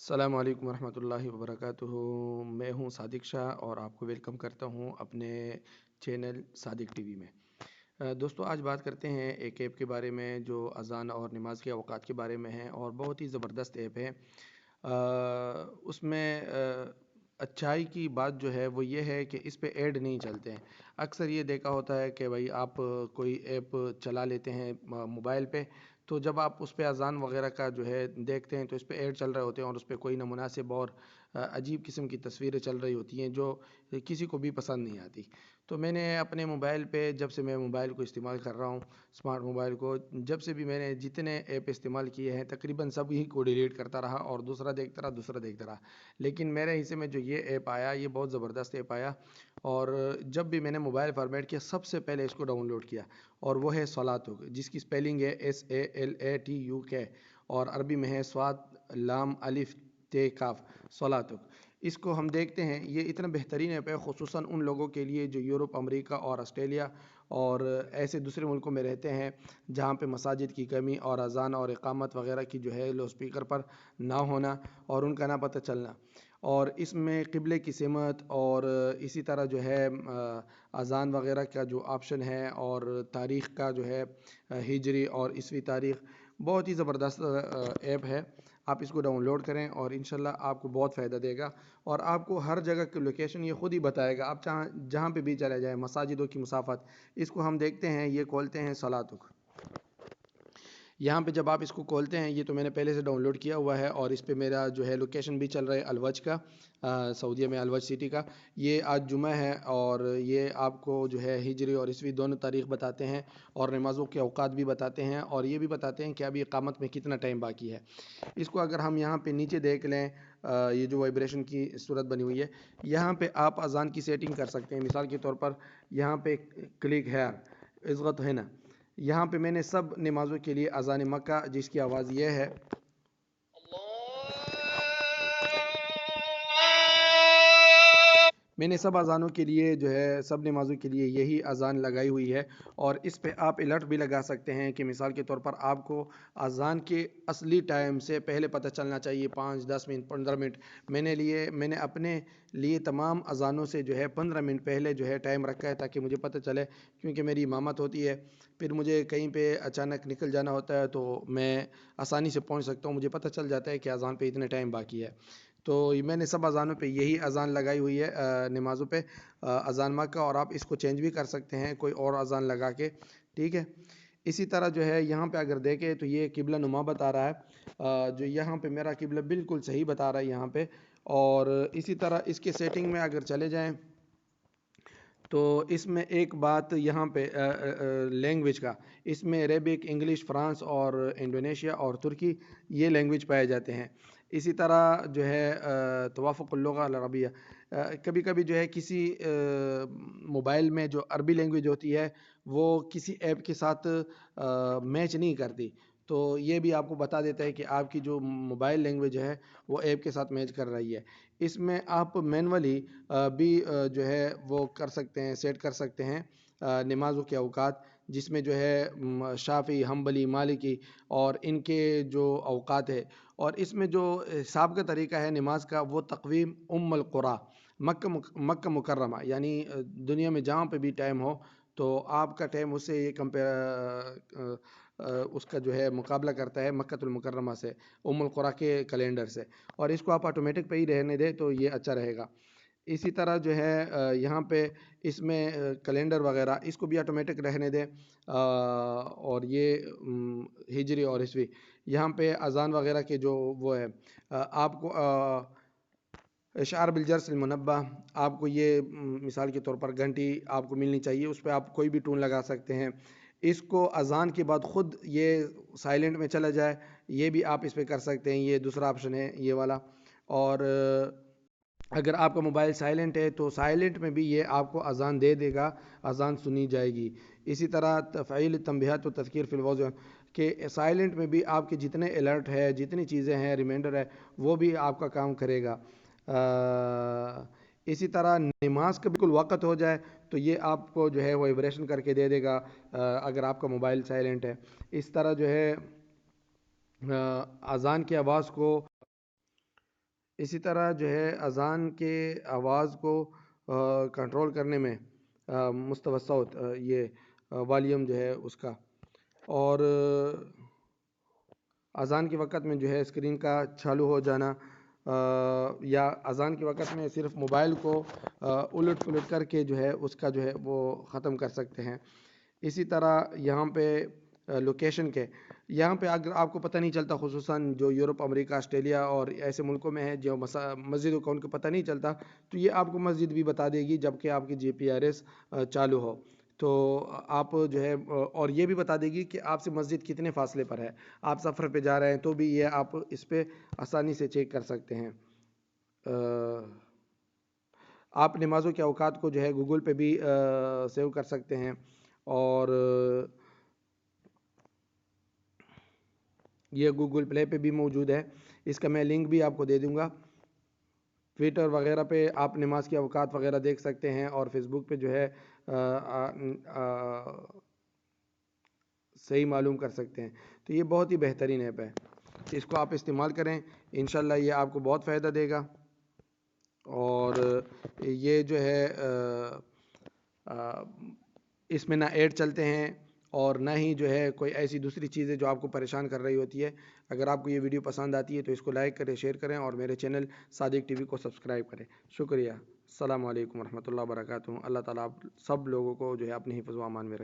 السلام علیکم ورحمۃ اللہ وبرکاتہ۔ میں ہوں صادق شاہ اور آپ کو ویلکم کرتا ہوں اپنے چینل صادق ٹی وی میں۔ دوستو، آج بات کرتے ہیں ایک ایپ کے بارے میں جو اذان اور نماز کے اوقات کے بارے میں ہے اور بہت ہی زبردست ایپ ہے۔ اس میں اچھائی کی بات جو ہے وہ یہ ہے کہ اس پہ ایڈ نہیں چلتے ہیں۔ اکثر یہ دیکھا ہوتا ہے کہ بھائی آپ کوئی ایپ چلا لیتے ہیں موبائل پہ، تو جب آپ اس پہ اذان وغیرہ کا جو ہے دیکھتے ہیں تو اس پہ ایڈ چل رہے ہوتے ہیں اور اس پہ کوئی نامناسب اور عجیب قسم کی تصویریں چل رہی ہوتی ہیں جو کسی کو بھی پسند نہیں آتی۔ تو میں نے اپنے موبائل پہ، جب سے میں موبائل کو استعمال کر رہا ہوں، اسمارٹ موبائل کو، جب سے بھی میں نے جتنے ایپ استعمال کیے ہیں تقریباً سب ہی کو ڈیلیٹ کرتا رہا اور دوسرا دیکھتا رہا۔ لیکن میرے حصے میں جو یہ ایپ آیا، یہ بہت زبردست ایپ آیا، اور جب بھی میں نے موبائل فارمیٹ کیا سب سے پہلے اس کو ڈاؤن لوڈ کیا، اور وہ ہے صلاتک، جس کی سپیلنگ ہے SALATUK، اور عربی میں ہے صاد لام الف تے کاف، صلاتک۔ اس کو ہم دیکھتے ہیں، یہ اتنا بہترین ایپ ہے خصوصاً ان لوگوں کے لیے جو یورپ، امریکہ اور آسٹریلیا اور ایسے دوسرے ملکوں میں رہتے ہیں جہاں پہ مساجد کی کمی اور اذان اور اقامت وغیرہ کی جو ہے لاؤڈ اسپیکر پر نہ ہونا اور ان کا نہ پتہ چلنا، اور اس میں قبلے کی سمت اور اسی طرح جو ہے اذان وغیرہ کا جو آپشن ہے اور تاریخ کا جو ہے ہجری اور عیسوی تاریخ، بہت ہی زبردست ایپ ہے۔ آپ اس کو ڈاؤن لوڈ کریں اور انشاءاللہ آپ کو بہت فائدہ دے گا، اور آپ کو ہر جگہ کی لوکیشن یہ خود ہی بتائے گا، آپ جہاں پہ بھی چلے جائیں، مساجدوں کی مسافت۔ اس کو ہم دیکھتے ہیں، یہ کھولتے ہیں صلاتک۔ یہاں پہ جب آپ اس کو کھولتے ہیں، یہ تو میں نے پہلے سے ڈاؤن لوڈ کیا ہوا ہے اور اس پہ میرا جو ہے لوکیشن بھی چل رہا ہے الوج کا، سعودیہ میں الوج سٹی کا۔ یہ آج جمعہ ہے اور یہ آپ کو جو ہے ہجری اور عیسوی دونوں تاریخ بتاتے ہیں، اور نمازوں کے اوقات بھی بتاتے ہیں، اور یہ بھی بتاتے ہیں کہ ابھی اقامت میں کتنا ٹائم باقی ہے۔ اس کو اگر ہم یہاں پہ نیچے دیکھ لیں، یہ جو وائبریشن کی صورت بنی ہوئی ہے، یہاں پہ آپ اذان کی سیٹنگ کر سکتے ہیں۔ مثال کے طور پر یہاں پہ کلک ہے، اضغط ہے نا، یہاں پہ میں نے سب نمازوں کے لیے اذان مکہ، جس کی آواز یہ ہے، میں نے سب اذانوں کے لیے جو ہے سب نمازوں کے لیے یہی اذان لگائی ہوئی ہے، اور اس پہ آپ الرٹ بھی لگا سکتے ہیں کہ مثال کے طور پر آپ کو اذان کے اصلی ٹائم سے پہلے پتہ چلنا چاہیے، 5 10 منٹ 15 منٹ۔ میں نے اپنے لیے تمام اذانوں سے جو ہے 15 منٹ پہلے جو ہے ٹائم رکھا ہے تاکہ مجھے پتہ چلے، کیونکہ میری امامت ہوتی ہے، پھر مجھے کہیں پہ اچانک نکل جانا ہوتا ہے تو میں آسانی سے پہنچ سکتا ہوں، مجھے پتہ چل جاتا ہے کہ اذان پہ اتنے ٹائم باقی ہے۔ تو میں نے سب اذانوں پہ یہی اذان لگائی ہوئی ہے، نمازوں پہ اذان مکہ، اور آپ اس کو چینج بھی کر سکتے ہیں کوئی اور اذان لگا کے، ٹھیک ہے۔ اسی طرح جو ہے یہاں پہ اگر دیکھیں تو یہ قبلہ نما بتا رہا ہے، جو یہاں پہ میرا قبلہ بالکل صحیح بتا رہا ہے یہاں پہ، اور اسی طرح اس کے سیٹنگ میں اگر چلے جائیں تو اس میں ایک بات یہاں پہ لینگویج کا، اس میں عربک، انگلش، فرانس اور انڈونیشیا اور ترکی، یہ لینگویج پائے جاتے ہیں۔ اسی طرح جو ہے توافق اللغہ العربیہ، کبھی کبھی جو ہے کسی موبائل میں جو عربی لینگویج ہوتی ہے وہ کسی ایپ کے ساتھ میچ نہیں کرتی، تو یہ بھی آپ کو بتا دیتا ہے کہ آپ کی جو موبائل لینگویج ہے وہ ایپ کے ساتھ میچ کر رہی ہے۔ اس میں آپ مینولی بھی جو ہے وہ کر سکتے ہیں، سیٹ کر سکتے ہیں نمازوں کے اوقات، جس میں جو ہے شافعی، حنبلی، مالکی اور ان کے جو اوقات ہے، اور اس میں جو حساب کا طریقہ ہے نماز کا، وہ تقویم القریٰ، مکہ مکرمہ، یعنی دنیا میں جہاں پہ بھی ٹائم ہو تو آپ کا ٹائم اس سے یہ اس کا جو ہے مقابلہ کرتا ہے مکۃ المکرمہ سے، القریٰ کے کیلنڈر سے، اور اس کو آپ آٹومیٹک پہ ہی رہنے دیں تو یہ اچھا رہے گا۔ اسی طرح جو ہے یہاں پہ اس میں کیلنڈر وغیرہ اس کو بھی آٹومیٹک رہنے دیں، اور یہ ہجری اور عیسوی، یہاں پہ اذان وغیرہ کے جو وہ ہے، آپ کو اشعار بالجرس المنبہ، آپ کو یہ مثال کے طور پر گھنٹی آپ کو ملنی چاہیے، اس پہ آپ کوئی بھی ٹون لگا سکتے ہیں۔ اس کو اذان کے بعد خود یہ سائلنٹ میں چلا جائے، یہ بھی آپ اس پہ کر سکتے ہیں، یہ دوسرا آپشن ہے یہ والا۔ اور اگر آپ کا موبائل سائلنٹ ہے تو سائلنٹ میں بھی یہ آپ کو اذان دے دے گا، اذان سنی جائے گی۔ اسی طرح تفعیل تنبیہات و تذکیر فی الوضع، کہ سائلنٹ میں بھی آپ کے جتنے الرٹ ہے، جتنی چیزیں ہیں، ریمائنڈر ہے، وہ بھی آپ کا کام کرے گا۔ اسی طرح نماز کا بالکل وقت ہو جائے تو یہ آپ کو جو ہے وائبریشن کر کے دے دے گا، اگر آپ کا موبائل سائلنٹ ہے۔ اس طرح جو ہے اذان کی آواز کو اسی طرح جو ہے اذان کے آواز کو کنٹرول کرنے میں مستوسع یہ والیوم جو ہے اس کا، اور اذان کے وقت میں جو ہے اسکرین کا چالو ہو جانا، یا اذان کے وقت میں صرف موبائل کو الٹ پلٹ کر کے جو ہے اس کا جو ہے وہ ختم کر سکتے ہیں۔ اسی طرح یہاں پہ لوکیشن کے، یہاں پہ اگر آپ کو پتہ نہیں چلتا، خصوصاً جو یورپ، امریکہ، آسٹریلیا اور ایسے ملکوں میں ہے جو مسجدوں کا ان کو پتہ نہیں چلتا، تو یہ آپ کو مسجد بھی بتا دے گی جب کہ آپ کی GPS چالو ہو، تو آپ جو ہے اور یہ بھی بتا دے گی کہ آپ سے مسجد کتنے فاصلے پر ہے۔ آپ سفر پہ جا رہے ہیں تو بھی یہ آپ اس پہ آسانی سے چیک کر سکتے ہیں۔ آپ نمازوں کے اوقات کو جو ہے گوگل پہ بھی سیو کر سکتے ہیں، اور یہ گوگل پلے پہ بھی موجود ہے، اس کا میں لنک بھی آپ کو دے دوں گا۔ ٹویٹر وغیرہ پہ آپ نماز کے اوقات وغیرہ دیکھ سکتے ہیں، اور فیس بک پہ جو ہے صحیح معلوم کر سکتے ہیں۔ تو یہ بہت ہی بہترین ایپ ہے، اس کو آپ استعمال کریں، انشاءاللہ یہ آپ کو بہت فائدہ دے گا۔ اور یہ جو ہے اس میں نہ ایڈ چلتے ہیں، اور نہ ہی جو ہے کوئی ایسی دوسری چیزیں جو آپ کو پریشان کر رہی ہوتی ہے۔ اگر آپ کو یہ ویڈیو پسند آتی ہے تو اس کو لائک کریں، شیئر کریں، اور میرے چینل صادق ٹی وی کو سبسکرائب کریں۔ شکریہ۔ السلام علیکم ورحمۃ اللہ وبرکاتہ۔ اللہ تعالیٰ آپ سب لوگوں کو جو ہے اپنے حفظ و امان میں رکھیں۔